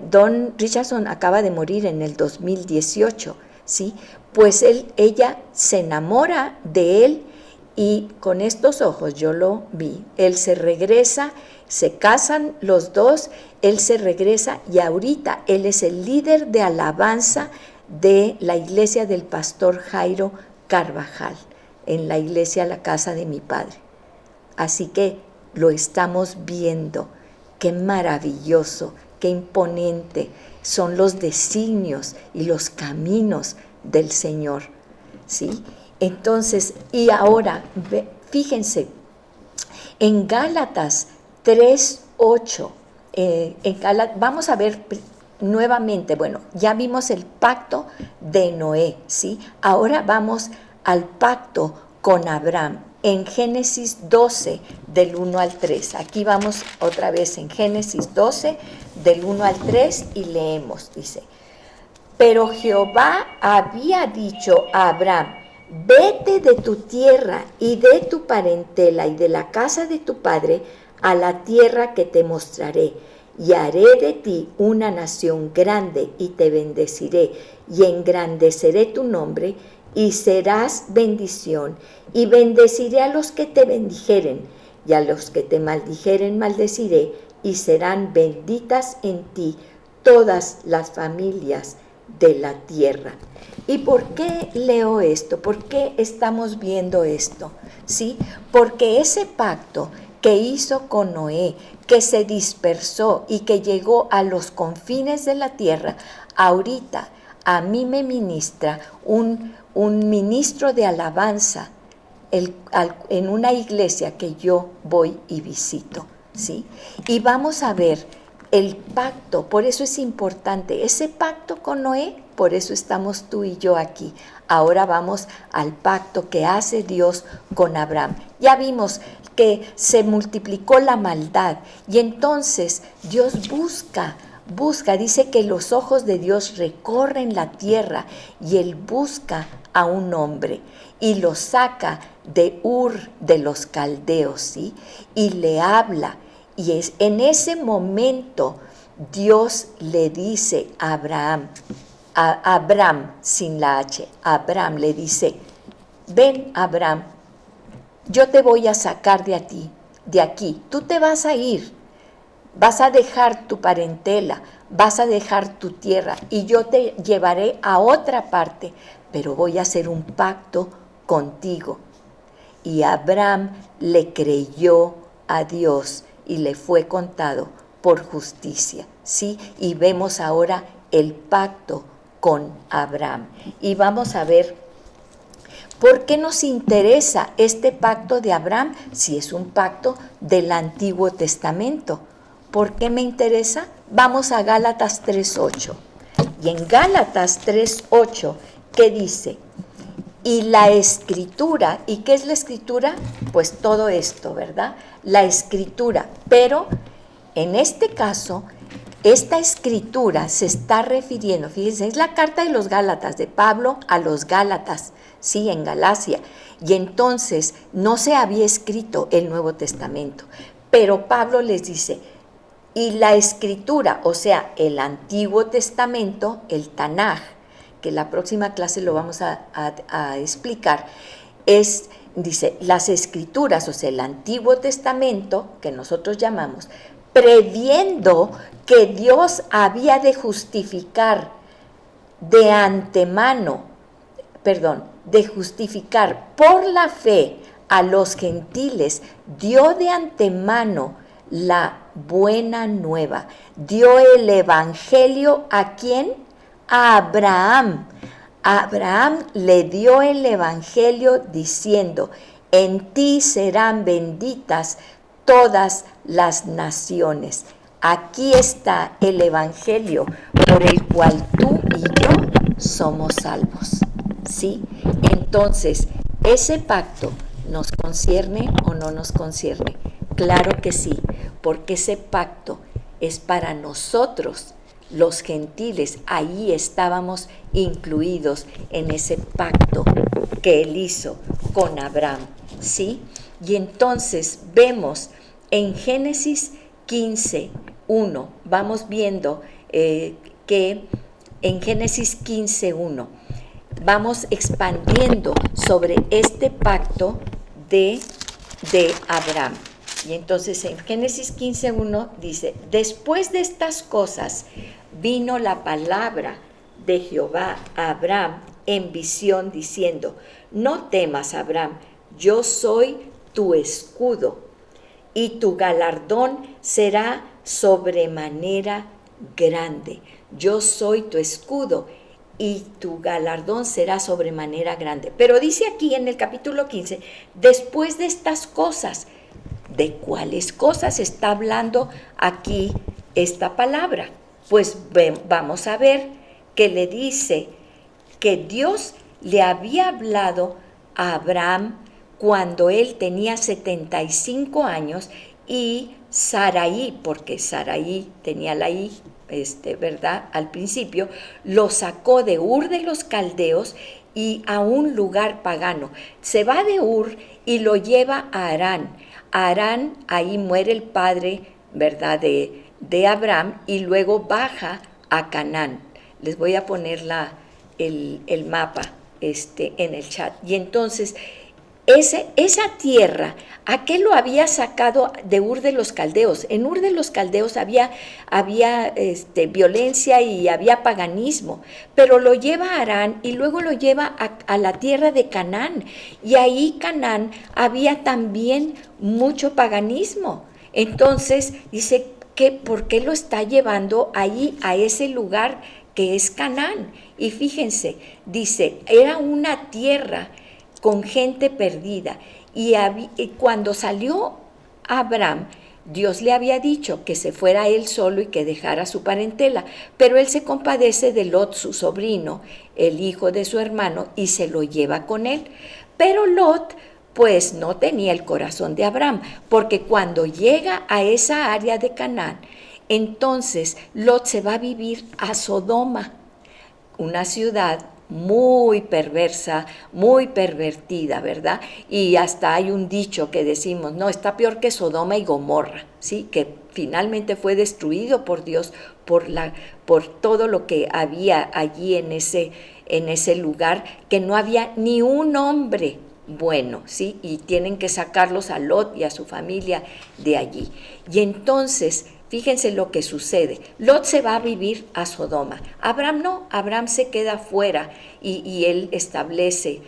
A: Don Richardson acaba de morir en el 2018, ¿sí? Pues ella se enamora de él y con estos ojos yo lo vi. Él se regresa, se casan los dos, él se regresa y ahorita él es el líder de alabanza de la iglesia del pastor Jairo Carvajal, en la iglesia La Casa de mi Padre. Así que lo estamos viendo. Qué maravilloso, qué imponente son los designios y los caminos del Señor, ¿sí? Entonces, y ahora, fíjense, en Gálatas 3:8, vamos a ver nuevamente, bueno, ya vimos el pacto de Noé, ¿sí? Ahora vamos al pacto con Abraham, en Génesis 12, del 1 al 3. Aquí vamos otra vez en Génesis 12, del 1 al 3, y leemos, dice: Pero Jehová había dicho a Abraham: vete de tu tierra y de tu parentela y de la casa de tu padre a la tierra que te mostraré, y haré de ti una nación grande y te bendeciré y engrandeceré tu nombre y serás bendición, y bendeciré a los que te bendijeren y a los que te maldijeren maldeciré, y serán benditas en ti todas las familias de la tierra. ¿Y por qué leo esto? ¿Por qué estamos viendo esto? ¿Sí? Porque ese pacto que hizo con Noé, que se dispersó y que llegó a los confines de la tierra, ahorita a mí me ministra un ministro de alabanza en una iglesia que yo voy y visito, ¿sí? Y vamos a ver el pacto, por eso es importante, ese pacto con Noé, por eso estamos tú y yo aquí. Ahora vamos al pacto que hace Dios con Abraham. Ya vimos que se multiplicó la maldad y entonces Dios busca, dice que los ojos de Dios recorren la tierra y Él busca a un hombre y lo saca de Ur de los caldeos, ¿sí? Y le habla. Y es en ese momento Dios le dice a Abraham sin la H, Abraham le dice, ven Abraham, yo te voy a sacar de aquí, tú te vas a ir, vas a dejar tu parentela, vas a dejar tu tierra y yo te llevaré a otra parte, pero voy a hacer un pacto contigo. Y Abraham le creyó a Dios y le fue contado por justicia, ¿sí? Y vemos ahora el pacto con Abraham. Y vamos a ver por qué nos interesa este pacto de Abraham si es un pacto del Antiguo Testamento. ¿Por qué me interesa? Vamos a Gálatas 3:8. Y en Gálatas 3:8, ¿qué dice? Y la escritura, ¿y qué es la escritura? Pues todo esto, ¿verdad? La escritura, pero en este caso, esta escritura se está refiriendo, fíjense, es la carta de los Gálatas, de Pablo a los Gálatas, sí, en Galacia, y entonces no se había escrito el Nuevo Testamento, pero Pablo les dice, y la escritura, o sea, el Antiguo Testamento, el Tanaj, que la próxima clase lo vamos a explicar, dice, las escrituras, o sea, el Antiguo Testamento, que nosotros llamamos, previendo que Dios había de justificar de antemano, de justificar por la fe a los gentiles, dio de antemano la buena nueva, dio el evangelio ¿a quién? A Abraham. A Abraham le dio el evangelio diciendo, en ti serán benditas todas las naciones. Aquí está el evangelio por el cual tú y yo somos salvos, ¿sí? Entonces, ¿ese pacto nos concierne o no nos concierne? Claro que sí, porque ese pacto es para nosotros, los gentiles. Ahí estábamos incluidos en ese pacto que él hizo con Abraham, ¿sí? Y entonces vemos en Génesis 15:1, vamos viendo que en Génesis 15:1 vamos expandiendo sobre este pacto de Abraham. Y entonces en Génesis 15:1 dice, después de estas cosas vino la palabra de Jehová a Abraham en visión diciendo, no temas Abraham, yo soy tu escudo y tu galardón será sobremanera grande. Yo soy tu escudo y tu galardón será sobremanera grande. Pero dice aquí en el capítulo 15, después de estas cosas, ¿de cuáles cosas está hablando aquí esta palabra? Pues vamos a ver que le dice que Dios le había hablado a Abraham cuando él tenía 75 años y Sarai, porque Sarai tenía la I, ¿verdad? Al principio, lo sacó de Ur de los Caldeos y a un lugar pagano. Se va de Ur y lo lleva a Harán. Harán, ahí muere el padre, ¿verdad?, de Abraham, y luego baja a Canaán. Les voy a poner el mapa en el chat. Y entonces esa tierra, ¿a qué lo había sacado de Ur de los Caldeos? En Ur de los Caldeos había violencia y había paganismo, pero lo lleva a Harán y luego lo lleva a la tierra de Canaán. Y ahí Canaán había también mucho paganismo. Entonces dice que ¿por qué lo está llevando ahí a ese lugar que es Canaán? Y fíjense, dice, era una tierra con gente perdida. Y cuando salió Abraham, Dios le había dicho que se fuera él solo y que dejara su parentela, pero él se compadece de Lot, su sobrino, el hijo de su hermano, y se lo lleva con él. Pero Lot, pues no tenía el corazón de Abraham, porque cuando llega a esa área de Canaán, entonces Lot se va a vivir a Sodoma, una ciudad muy perversa, muy pervertida, ¿verdad? Y hasta hay un dicho que decimos, no, está peor que Sodoma y Gomorra, ¿sí? Que finalmente fue destruido por Dios por todo lo que había allí en ese lugar, que no había ni un hombre bueno, ¿sí? Y tienen que sacarlos a Lot y a su familia de allí. Y entonces, fíjense lo que sucede. Lot se va a vivir a Sodoma. Abraham no, Abraham se queda fuera y él establece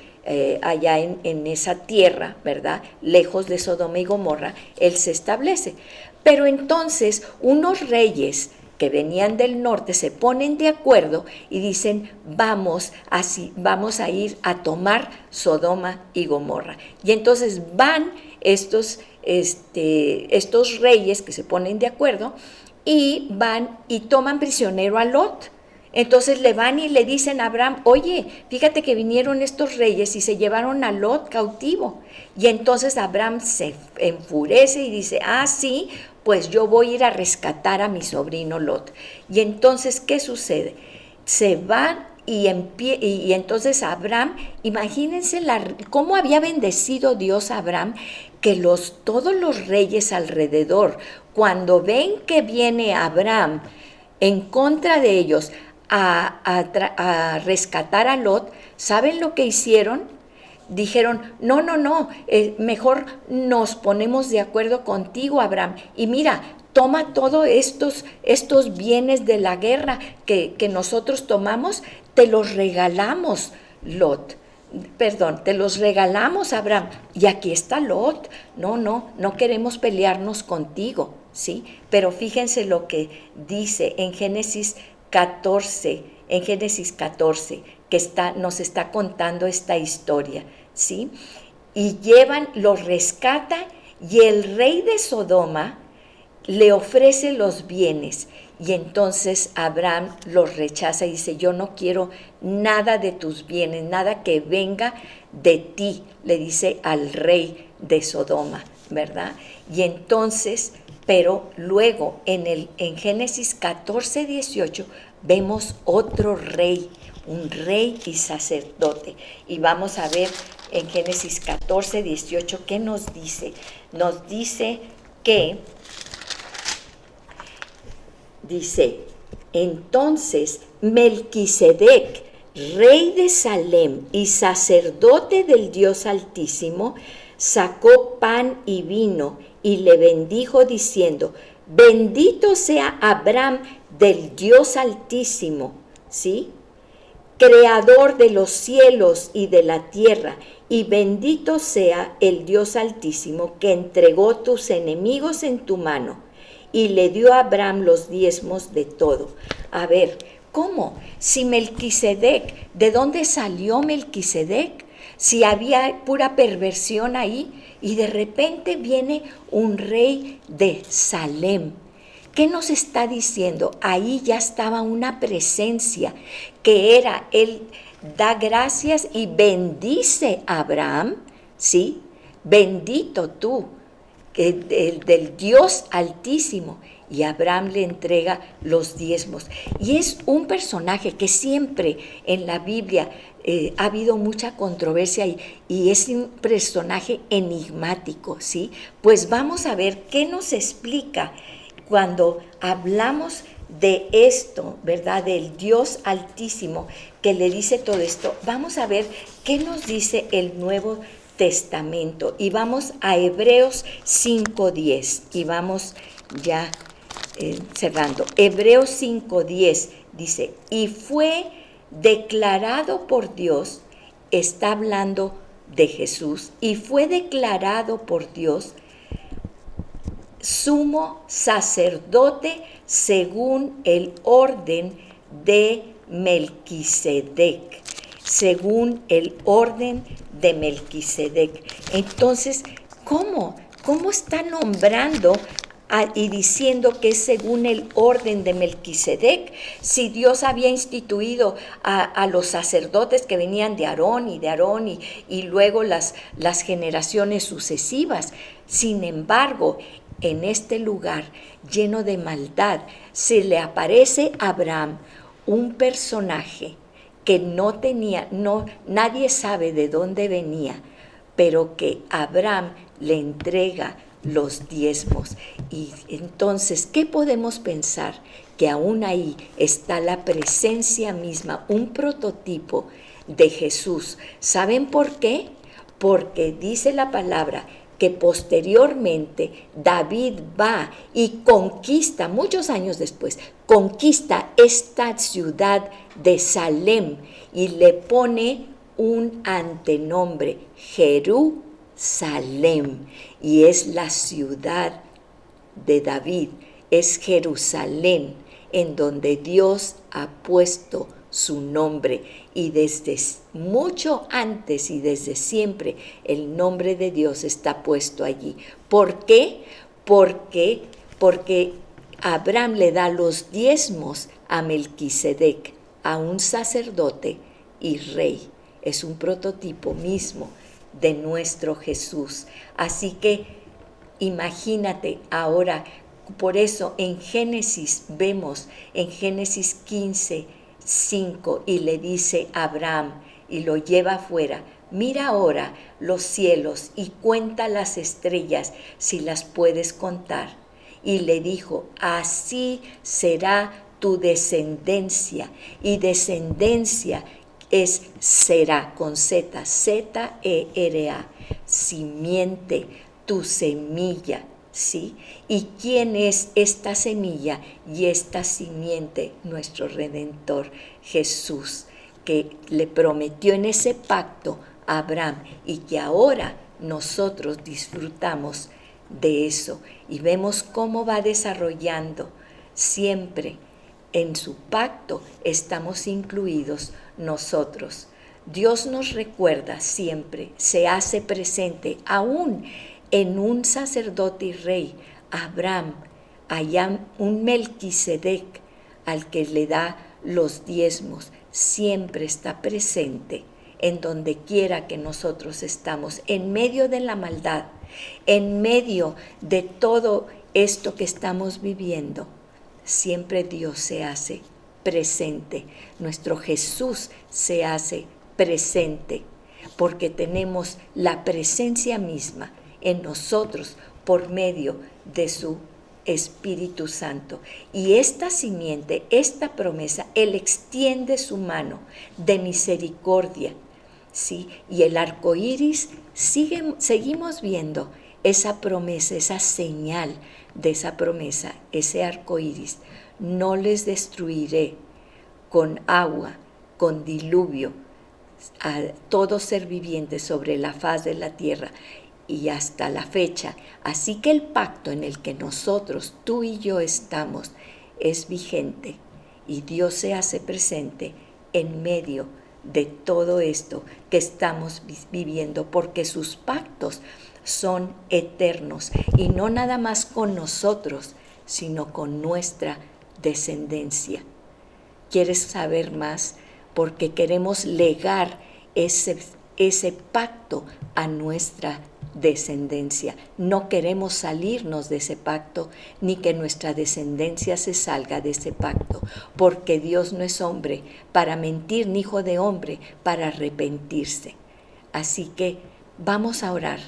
A: allá en esa tierra, ¿verdad? Lejos de Sodoma y Gomorra, él se establece. Pero entonces unos reyes que venían del norte se ponen de acuerdo y dicen, vamos a ir a tomar Sodoma y Gomorra. Y entonces van estos reyes que se ponen de acuerdo y van y toman prisionero a Lot. Entonces le van y le dicen a Abraham, oye, fíjate que vinieron estos reyes y se llevaron a Lot cautivo. Y entonces Abraham se enfurece y dice, sí, pues yo voy a ir a rescatar a mi sobrino Lot. Y entonces, ¿qué sucede? Se van y entonces Abraham, imagínense cómo había bendecido Dios a Abraham, que todos los reyes alrededor, cuando ven que viene Abraham en contra de ellos a rescatar a Lot, ¿saben lo que hicieron? Dijeron, no, mejor nos ponemos de acuerdo contigo, Abraham, y mira, toma todos estos bienes de la guerra que nosotros tomamos, te los regalamos, Lot. Perdón, te los regalamos, Abraham, y aquí está Lot. No queremos pelearnos contigo, ¿sí? Pero fíjense lo que dice en Génesis 14, que nos está contando esta historia, ¿sí? Y los rescata, y el rey de Sodoma le ofrece los bienes, y entonces Abraham los rechaza y dice, yo no quiero nada de tus bienes, nada que venga de ti, le dice al rey de Sodoma, ¿verdad? Y entonces, pero luego en Génesis 14, 18, vemos otro rey, un rey y sacerdote. Y vamos a ver en Génesis 14, 18, ¿qué nos dice? Nos dice que, entonces Melquisedec, rey de Salem y sacerdote del Dios Altísimo, sacó pan y vino y le bendijo diciendo, bendito sea Abraham del Dios Altísimo, ¿sí? Creador de los cielos y de la tierra, y bendito sea el Dios Altísimo que entregó tus enemigos en tu mano, y le dio a Abraham los diezmos de todo. A ver, ¿cómo? Si Melquisedec, ¿de dónde salió Melquisedec? Si había pura perversión ahí, y de repente viene un rey de Salem. ¿Qué nos está diciendo? Ahí ya estaba una presencia que era, él da gracias y bendice a Abraham, ¿sí? Bendito tú, del Dios Altísimo. Y Abraham le entrega los diezmos. Y es un personaje que siempre en la Biblia ha habido mucha controversia y es un personaje enigmático, ¿sí? Pues vamos a ver qué nos explica cuando hablamos de esto, ¿verdad? Del Dios Altísimo que le dice todo esto. Vamos a ver qué nos dice el Nuevo Testamento. Y vamos a Hebreos 5:10 y vamos ya cerrando. Hebreos 5:10 dice, y fue declarado por Dios, está hablando de Jesús, y fue declarado por Dios sumo sacerdote según el orden de Melquisedec, según el orden de Melquisedec. Entonces, ¿cómo está nombrando y diciendo que es según el orden de Melquisedec? Si Dios había instituido a los sacerdotes que venían de Aarón y luego las generaciones sucesivas. Sin embargo, en este lugar lleno de maldad, se le aparece a Abraham un personaje que nadie sabe de dónde venía, pero que Abraham le entrega los diezmos. Y entonces, ¿qué podemos pensar? Que aún ahí está la presencia misma, un prototipo de Jesús. ¿Saben por qué? Porque dice la palabra que posteriormente David va y conquista, muchos años después, conquista esta ciudad de Salem y le pone un antenombre, Jerusalem, y es la ciudad de David, es Jerusalén, en donde Dios ha puesto su nombre, y desde mucho antes y desde siempre el nombre de Dios está puesto allí. ¿Por qué? Porque Abraham le da los diezmos a Melquisedec, a un sacerdote y rey. Es un prototipo mismo de nuestro Jesús. Así que imagínate ahora, por eso en Génesis vemos, en Génesis 15:5, y le dice a Abraham y lo lleva afuera, mira ahora los cielos y cuenta las estrellas si las puedes contar. Y le dijo, así será tu descendencia, y descendencia es será con Z, Z-E-R-A, simiente, tu semilla, ¿sí? ¿Y quién es esta semilla y esta simiente? Nuestro Redentor Jesús, que le prometió en ese pacto a Abraham y que ahora nosotros disfrutamos de eso y vemos cómo va desarrollando siempre. En su pacto estamos incluidos nosotros. Dios nos recuerda siempre, se hace presente aún en un sacerdote y rey, Abraham, allá un Melquisedec al que le da los diezmos, siempre está presente en donde quiera que nosotros estamos, en medio de la maldad, en medio de todo esto que estamos viviendo. Siempre Dios se hace presente, nuestro Jesús se hace presente, porque tenemos la presencia misma en nosotros por medio de su Espíritu Santo. Y esta simiente, esta promesa, Él extiende su mano de misericordia, ¿sí? Y el arco iris, seguimos viendo esa promesa, esa señal de esa promesa, ese arco iris. No les destruiré con agua, con diluvio, a todo ser viviente sobre la faz de la tierra, y hasta la fecha. Así que el pacto en el que nosotros, tú y yo estamos, es vigente, y Dios se hace presente en medio de todo esto que estamos viviendo, porque sus pactos son eternos, y no nada más con nosotros, sino con nuestra descendencia. ¿Quieres saber más? Porque queremos legar ese pacto a nuestra descendencia. No queremos salirnos de ese pacto, ni que nuestra descendencia se salga de ese pacto, porque Dios no es hombre para mentir, ni hijo de hombre para arrepentirse. Así que vamos a orar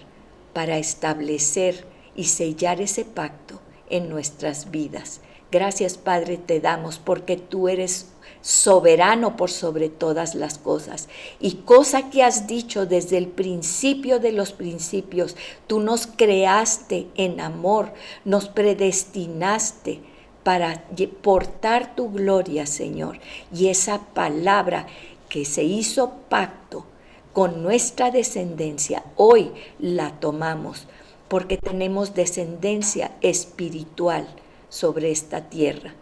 A: para establecer y sellar ese pacto en nuestras vidas. Gracias, Padre, te damos porque tú eres soberano por sobre todas las cosas. Y cosa que has dicho desde el principio de los principios, tú nos creaste en amor, nos predestinaste para portar tu gloria, Señor. Y esa palabra que se hizo pacto con nuestra descendencia, hoy la tomamos porque tenemos descendencia espiritual sobre esta tierra.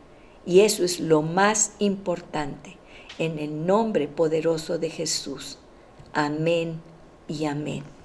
A: Y eso es lo más importante. En el nombre poderoso de Jesús. Amén y amén.